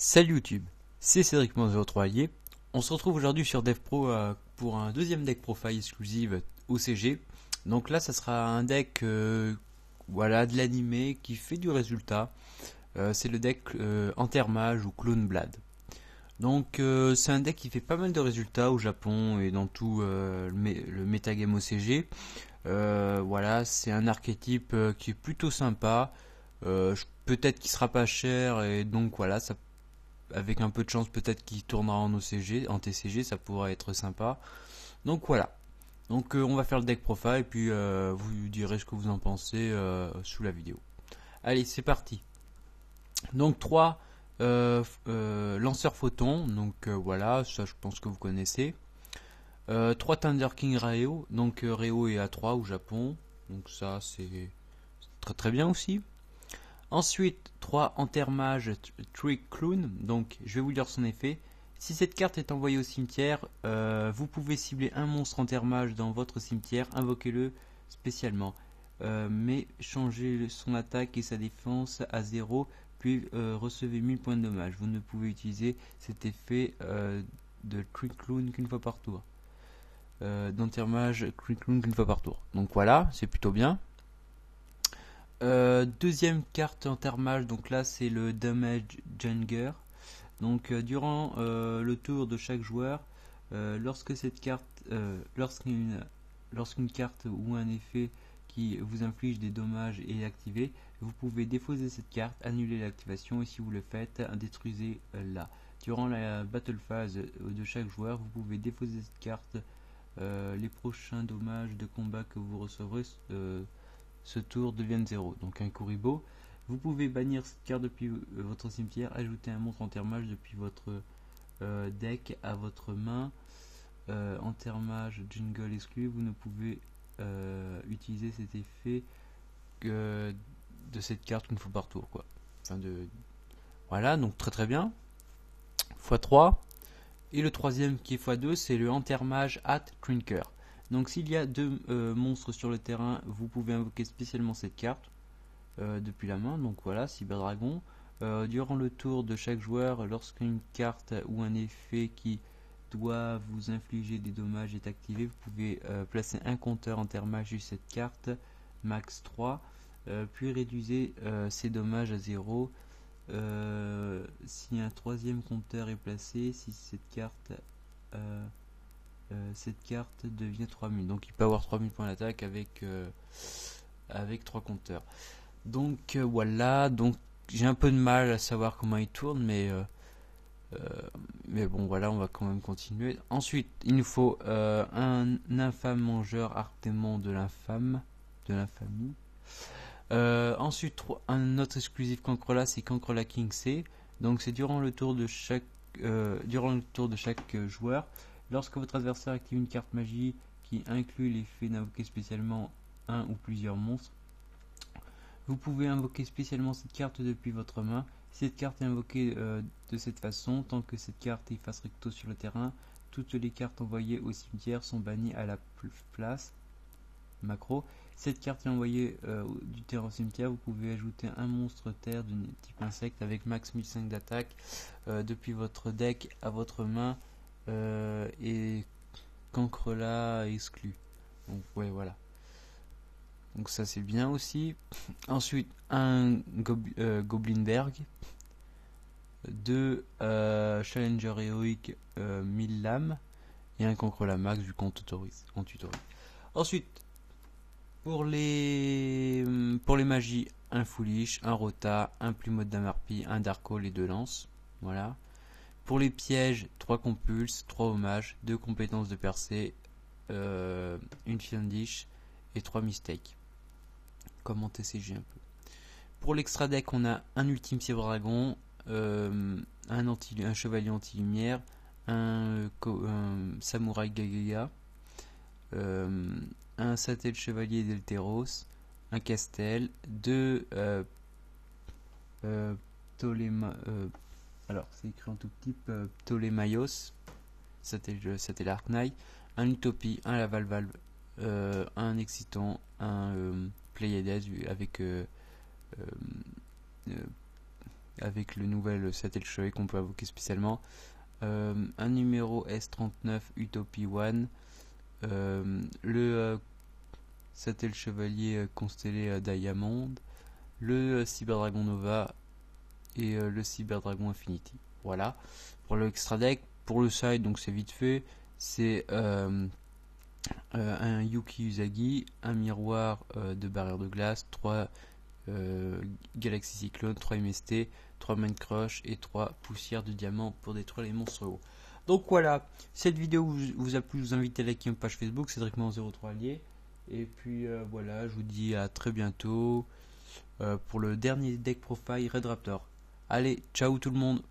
Salut YouTube, c'est Cédric 03 On se retrouve aujourd'hui sur DevPro pour un deuxième deck profile exclusive OCG. Donc là, ça sera un deck voilà, de l'animé qui fait du résultat. C'est le deck Entermage ou Clone Blade. Donc c'est un deck qui fait pas mal de résultats au Japon et dans tout le metagame OCG. Voilà, c'est un archétype qui est plutôt sympa. Peut-être qu'il sera pas cher et donc voilà, ça avec un peu de chance peut-être qu'il tournera en OCG, en TCG, ça pourra être sympa. Donc voilà. Donc on va faire le deck profile et puis vous direz ce que vous en pensez sous la vidéo. Allez, c'est parti. Donc 3 lanceurs photons, donc voilà, ça je pense que vous connaissez. 3 Thunder King Reo, donc Reo est à 3 au Japon, donc ça c'est très très bien aussi. Ensuite, 3 Entermage Trick Clown, donc je vais vous dire son effet. Si cette carte est envoyée au cimetière, vous pouvez cibler un monstre Entermage dans votre cimetière, invoquez-le spécialement. Mais changez son attaque et sa défense à 0, puis recevez 1000 points de dommage. Vous ne pouvez utiliser cet effet de Trick Clown qu'une fois par tour. D'Entermage Trick Clown qu'une fois par tour. Donc voilà, c'est plutôt bien. Deuxième carte en thermal, donc là c'est le Damage Janger. Donc durant le tour de chaque joueur, lorsque cette carte, lorsqu'une carte ou un effet qui vous inflige des dommages est activé, vous pouvez défausser cette carte, annuler l'activation et si vous le faites, détruisez-la. Durant la battle phase de chaque joueur, vous pouvez défausser cette carte. Les prochains dommages de combat que vous recevrez ce tour deviennent 0. Donc un Kuribo. Vous pouvez bannir cette carte depuis votre cimetière, ajouter un monstre Entermage depuis votre deck à votre main. Entermage Jungle exclu, vous ne pouvez utiliser cet effet que de cette carte une fois par tour, quoi. Enfin voilà, donc très très bien. x3. Et le troisième qui est x2, c'est le Entermage at Trinker. Donc s'il y a deux monstres sur le terrain, vous pouvez invoquer spécialement cette carte depuis la main. Donc voilà, Cyberdragon. Durant le tour de chaque joueur, lorsqu'une carte ou un effet qui doit vous infliger des dommages est activé, vous pouvez placer un compteur Entermage sur cette carte, max 3, puis réduisez ces dommages à 0. Si un troisième compteur est placé, si cette carte devient 3000. Donc il peut avoir 3000 points d'attaque avec 3 compteurs. Donc voilà, donc j'ai un peu de mal à savoir comment il tourne, mais bon voilà, on va quand même continuer. Ensuite, il nous faut un infâme mangeur arc-démon de l'infâme, de l'infamie. Ensuite, un autre exclusif Cancrela, c'est Cancrela King C. Donc c'est durant le tour de chaque joueur. Lorsque votre adversaire active une carte magie qui inclut l'effet d'invoquer spécialement un ou plusieurs monstres, vous pouvez invoquer spécialement cette carte depuis votre main. Si cette carte est invoquée de cette façon, tant que cette carte est face recto sur le terrain, toutes les cartes envoyées au cimetière sont bannies à la place. Macro. Cette carte est envoyée du terrain au cimetière. Vous pouvez ajouter un monstre terre de type insecte avec max 1005 d'attaque depuis votre deck à votre main et Cancrela exclu. Donc ouais, voilà. Donc ça c'est bien aussi. Ensuite un Goblinberg, 2 Challenger héroïque 1000 lames et un Cancrela max vu qu'on tutorise. Ensuite pour les magies, un Foolish, un Rota, un Plumeau d'Amarpi, un Dark Hole et 2 lances. Voilà. Pour les pièges, 3 compulses, 3 hommages, 2 compétences de percée, une Fiendish et 3 mistakes. Comme en TCG un peu. Pour l'extra deck, on a un Ultime Cyberdragon, un Chevalier anti-lumière, un Samouraï Gagaga, un Satel Chevalier d'Elteros, un Castel, 2 alors c'est écrit en tout petit, Ptolémaios, Satel Arknight, un Utopie, un Laval Valve, un Excitant, un Pleiades avec avec le nouvel Sattel Chevalier qu'on peut invoquer spécialement. Un numéro S39 Utopie One. Le Sattel Chevalier constellé Diamond. Le Cyberdragon Nova. Et le Cyberdragon Infinity. Voilà. Pour le extra deck. Pour le side, donc c'est vite fait. C'est un Yuki Usagi, un miroir de barrière de glace, 3 Galaxy Cyclone, 3 MST, 3 Mind Crush et 3 poussières de diamant pour détruire les monstres hauts. Donc voilà, cette vidéo vous a plu, je vous invite à liker ma page Facebook, Cédric03 Allier. Et puis voilà, je vous dis à très bientôt pour le dernier deck profile Red Raptor. Allez, ciao tout le monde!